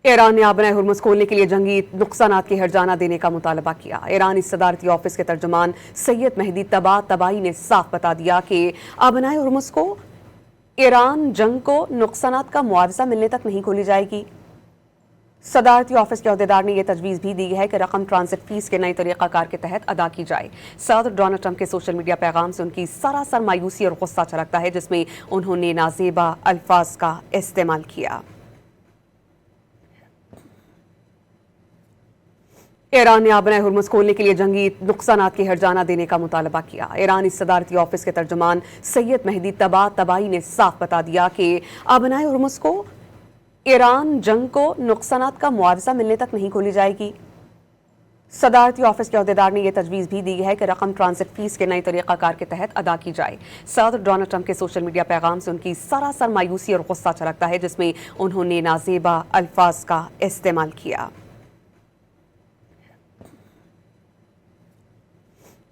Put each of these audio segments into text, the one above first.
ایران نے آبنائے ہرمز کھولنے کے لیے جنگی نقصانات کے ہرجانہ دینے کا مطالبہ کیا۔ ایرانی صدارتی آفس کے ترجمان سید مہدی طباطبائی نے صاف بتا دیا کہ آبنائے ہرمز کو ایران جنگ کو نقصانات کا معاوضہ ملنے تک نہیں کھولی جائے گی۔ صدارتی آفس کے عہدیدار نے یہ تجویز بھی دی ہے کہ رقم ٹرانزٹ فیس کے نئے طریقہ کار کے تحت ادا کی جائے۔ صدر ڈونلڈ ٹرمپ کے سوشل میڈیا پیغام سے ان کی سراسر مایوسی اور غصہ چھلکتا ہے، جس میں انہوں نے نازیبا الفاظ کا استعمال کیا۔ ایران نے آبنائے ہرمز کھولنے کے لیے جنگی نقصانات کے ہرجانہ دینے کا مطالبہ کیا۔ ایرانی صدارتی آفس کے ترجمان سید مہدی طباطبائی نے صاف بتا دیا کہ آبنائے ہرمز کو ایران جنگ کو نقصانات کا معاوضہ ملنے تک نہیں کھولی جائے گی۔ صدارتی آفس کے عہدیدار نے یہ تجویز بھی دی ہے کہ رقم ٹرانزٹ فیس کے نئے طریقہ کار کے تحت ادا کی جائے۔ صدر ڈونلڈ ٹرمپ کے سوشل میڈیا پیغام سے ان کی سراسر مایوسی اور غصہ چھلکتا ہے، جس میں انہوں نے نازیبا الفاظ کا استعمال کیا۔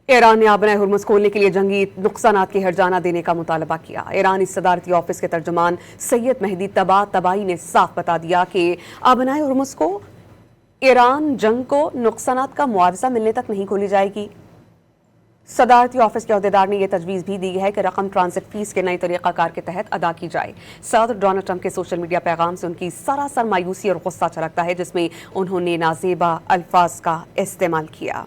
ایران نے آبنائے ہرمز کھولنے کے لیے جنگی نقصانات کے ہرجانہ دینے کا مطالبہ کیا۔ ایرانی صدارتی آفس کے ترجمان سید مہدی طباطبائی نے صاف بتا دیا کہ آبنائے ہرمز کو ایران جنگ کو نقصانات کا معاوضہ ملنے تک نہیں کھولی جائے گی۔ صدارتی آفس کے عہدیدار نے یہ تجویز بھی دی ہے کہ رقم ٹرانزٹ فیس کے نئے طریقہ کار کے تحت ادا کی جائے۔ صدر ڈونلڈ ٹرمپ کے سوشل میڈیا پیغام سے ان کی سراسر مایوسی اور غصہ چھلکتا ہے، جس میں انہوں نے نازیبا الفاظ کا استعمال کیا۔ ایران نے آبنائے ہرمز کھولنے کے لیے جنگی نقصانات کے ہرجانہ دینے کا مطالبہ کیا۔ ایرانی صدارتی آفس کے ترجمان سید مہدی طباطبائی نے صاف بتا دیا کہ آبنائے ہرمز کو ایران جنگ کو نقصانات کا معاوضہ ملنے تک نہیں کھولی جائے گی۔ صدارتی آفس کے عہدیدار نے یہ تجویز بھی دی ہے کہ رقم ٹرانزٹ فیس کے نئے طریقہ کار کے تحت ادا کی جائے۔ صدر ڈونلڈ ٹرمپ کے سوشل میڈیا پیغام سے ان کی سراسر مایوسی اور غصہ چھلکتا ہے، جس میں انہوں نے نازیبا الفاظ کا استعمال کیا۔